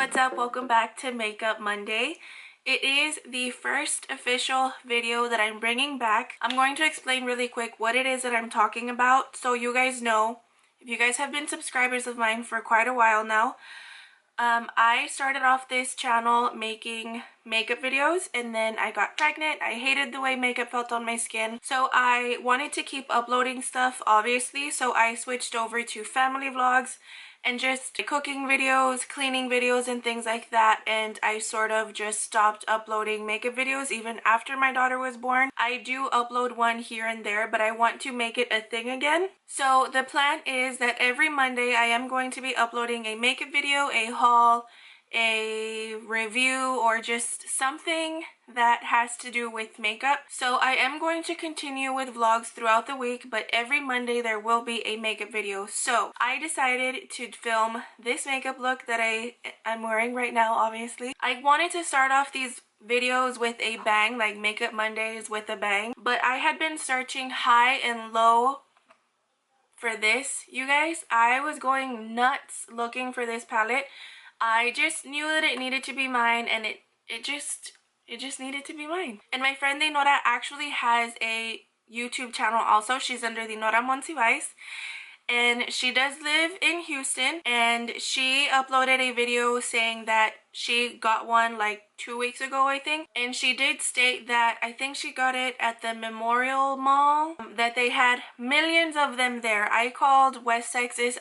what's up? Welcome back to Makeup Monday. It is the first official video that I'm bringing back. I'm going to explain really quick what it is that I'm talking about so you guys know. If you guys have been subscribers of mine for quite a while now, I started off this channel making makeup videos, and then I got pregnant. I hated the way makeup felt on my skin, so I wanted to keep uploading stuff, obviously, so I switched over to family vlogs and just cooking videos, cleaning videos, and things like that. And I sort of just stopped uploading makeup videos even after my daughter was born. I do upload one here and there, but I want to make it a thing again. So the plan is that every Monday I am going to be uploading a makeup video, a haul, a review, or just something that has to do with makeup. So I am going to continue with vlogs throughout the week, but every Monday there will be a makeup video. So I decided to film this makeup look that I'm wearing right now. Obviously I wanted to start off these videos with a bang, like Makeup Mondays with a bang, but I had been searching high and low for this, you guys. I was going nuts looking for this palette. I just knew that it needed to be mine, and it just needed to be mine. And my friend Nora actually has a YouTube channel also. She's under the Nora Monsivais, and she does live in Houston, and she uploaded a video saying that she got one like 2 weeks ago, I think. And she did state that I think she got it at the Memorial Mall, that they had millions of them there. I called West Texas,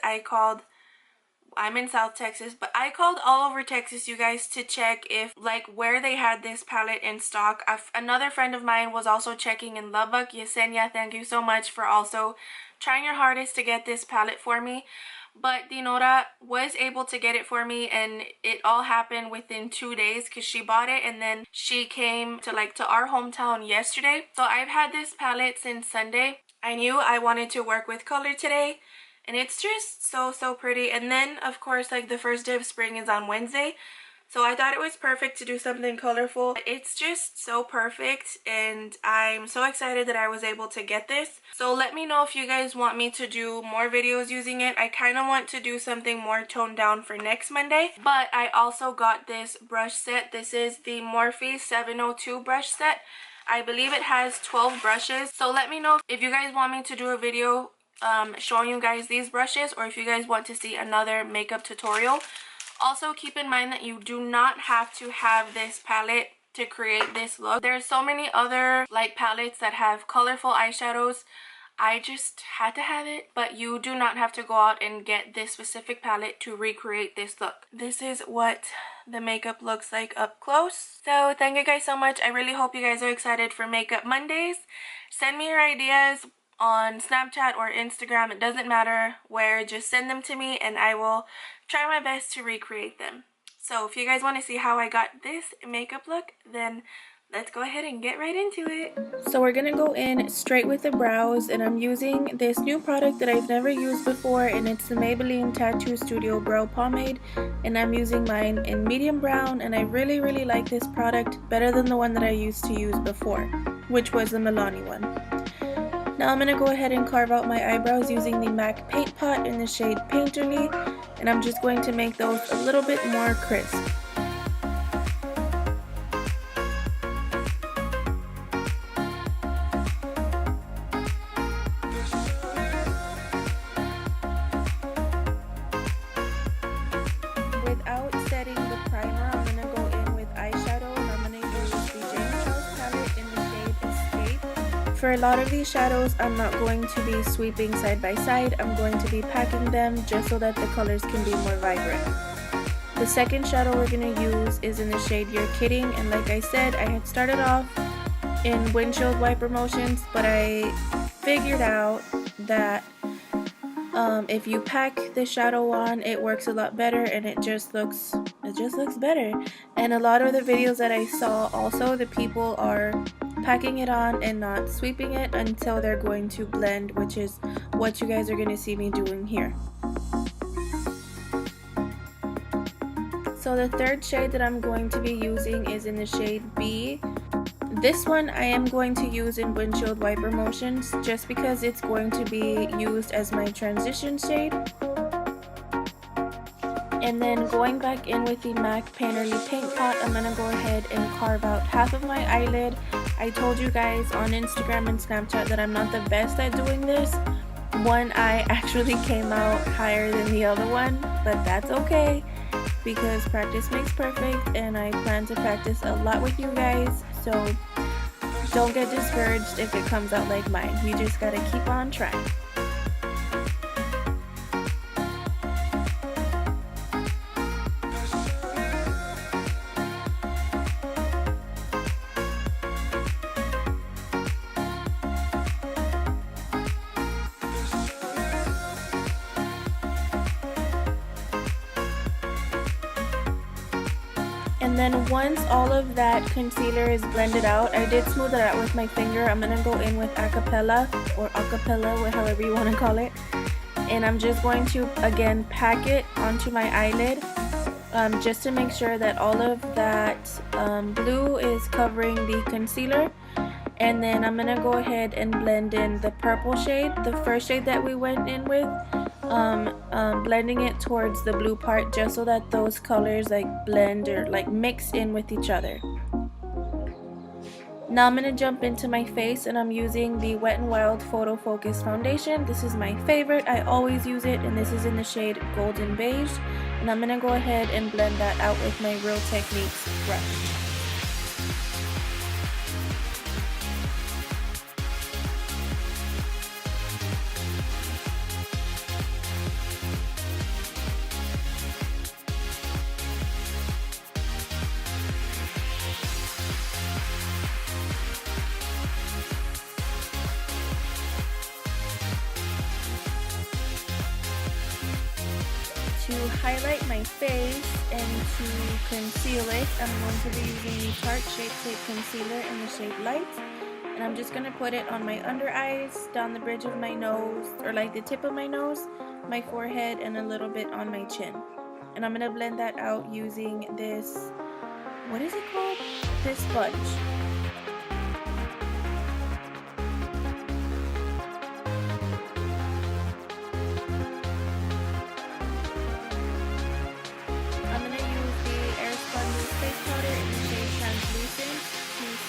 I'm in South Texas, but I called all over Texas, you guys, to check if like where they had this palette in stock. Another friend of mine was also checking in Lubbock. Yesenia, thank you so much for also trying your hardest to get this palette for me. But Dinora was able to get it for me, and it all happened within 2 days because she bought it and then she came to our hometown yesterday. So I've had this palette since Sunday. I knew I wanted to work with color today, and it's just so pretty. And then of course like the first day of spring is on Wednesday, so I thought it was perfect to do something colorful. It's just so perfect, and I'm so excited that I was able to get this. So let me know if you guys want me to do more videos using it. I kind of want to do something more toned down for next Monday. But I also got this brush set. This is the Morphe 702 brush set. I believe it has 12 brushes. So let me know if you guys want me to do a video showing you guys these brushes, or if you guys want to see another makeup tutorial. Also keep in mind that you do not have to have this palette to create this look. There's so many other like palettes that have colorful eyeshadows. I just had to have it, but you do not have to go out and get this specific palette to recreate this look. This is what the makeup looks like up close. So thank you guys so much. I really hope you guys are excited for Makeup Mondays. Send me your ideas on Snapchat or Instagram. It doesn't matter where, just send them to me and I will try my best to recreate them. So if you guys want to see how I got this makeup look, then let's go ahead and get right into it. So we're gonna go in straight with the brows, and I'm using this new product that I've never used before, and it's the Maybelline Tattoo Studio Brow Pomade, and I'm using mine in medium brown, and I really like this product better than the one that I used to use before, which was the Milani one. Now I'm going to go ahead and carve out my eyebrows using the MAC Paint Pot in the shade Painterly, and I'm just going to make those a little bit more crisp. Without setting the primer, I'm going to go in with eyeshadow, and I'm going to use the James Charles palette in the shade Escape. For a lot of these shadows, I'm not going to be sweeping side by side. I'm going to be packing them just so that the colors can be more vibrant. The second shadow we're going to use is in the shade You're Kidding, and like I said, I had started off in windshield wiper motions, but I figured out that if you pack the shadow on, it works a lot better, and it just looks better. And a lot of the videos that I saw also, the people are packing it on and not sweeping it until they're going to blend, which is what you guys are going to see me doing here. So the third shade that I'm going to be using is in the shade B. This one I am going to use in windshield wiper motions just because it's going to be used as my transition shade. And then going back in with the MAC Painterly Paint Pot, I'm going to go ahead and carve out half of my eyelid. I told you guys on Instagram and Snapchat that I'm not the best at doing this. One eye actually came out higher than the other one, but that's okay because practice makes perfect, and I plan to practice a lot with you guys, so don't get discouraged if it comes out like mine. We just gotta keep on trying. And then once all of that concealer is blended out, I did smooth it out with my finger. I'm going to go in with ACAPPELLA or ACAPPELLA, however you want to call it. And I'm just going to, again, pack it onto my eyelid just to make sure that all of that blue is covering the concealer. And then I'm going to go ahead and blend in the purple shade, the first shade that we went in with. Blending it towards the blue part just so that those colors like blend or like mix in with each other. Now I'm going to jump into my face, and I'm using the Wet n Wild Photo Focus Foundation. This is my favorite. I always use it, and this is in the shade Golden Beige. And I'm going to go ahead and blend that out with my Real Techniques brush. To highlight my face and to conceal it, I'm going to be using the Tarte Shape Tape Concealer in the shade Light. And I'm just going to put it on my under eyes, down the bridge of my nose, or like the tip of my nose, my forehead, and a little bit on my chin. And I'm going to blend that out using this, what is it called? This sponge.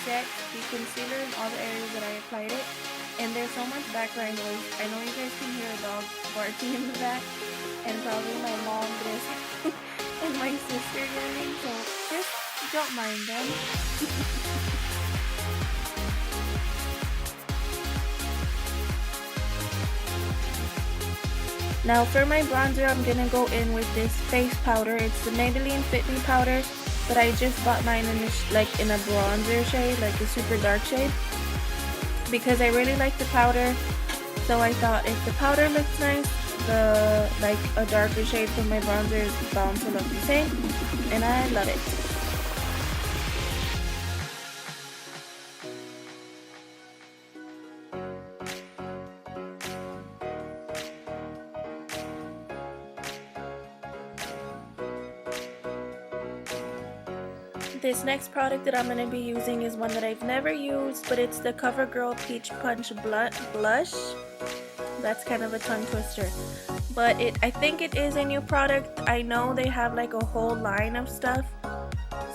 The concealer in all the areas that I applied it, and there's so much background noise. I know you guys can hear a dog barking in the back, and probably my mom just and my sister yelling, so just don't mind them. Now for my bronzer, I'm gonna go in with this face powder. It's the Maybelline Fit Me powder. But I just bought mine in in a bronzer shade, like a super dark shade, because I really like the powder. So I thought if the powder looks nice, a darker shade from my bronzer is bound to look the same, and I love it. This next product that I'm going to be using is one that I've never used, but it's the COVERGIRL Peach Punch Blush. That's kind of a tongue twister. But I think it is a new product. I know they have like a whole line of stuff.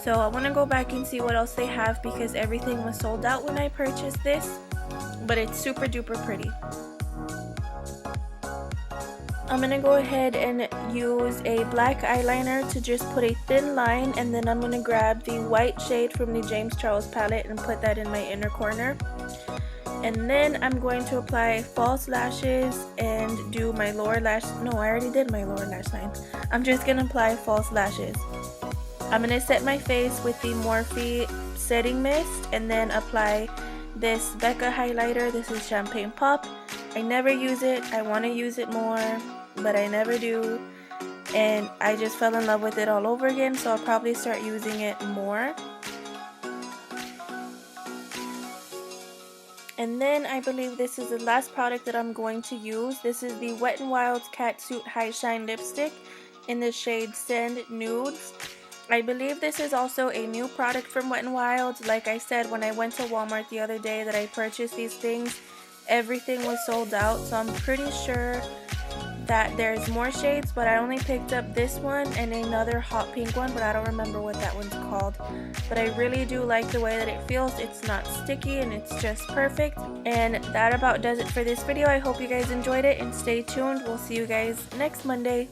So I want to go back and see what else they have because everything was sold out when I purchased this. But it's super duper pretty. I'm going to go ahead and use a black eyeliner to just put a thin line, and then I'm going to grab the white shade from the James Charles palette and put that in my inner corner. And then I'm going to apply false lashes and do my lower lash. No, I already did my lower lash line. I'm just going to apply false lashes. I'm going to set my face with the Morphe setting mist and then apply this BECCA highlighter. This is Champagne Pop. I never use it. I want to use it more, but I never do. And I just fell in love with it all over again, so I'll probably start using it more. And then I believe this is the last product that I'm going to use. This is the Wet n Wild's CATSUIT High Shine Lipstick in the shade Sand Nudes. I believe this is also a new product from Wet n Wild. Like I said, when I went to Walmart the other day that I purchased these things, everything was sold out, so I'm pretty sure that there's more shades, but I only picked up this one and another hot pink one, but I don't remember what that one's called. But I really do like the way that it feels. It's not sticky and it's just perfect. And that about does it for this video. I hope you guys enjoyed it and stay tuned. We'll see you guys next Monday.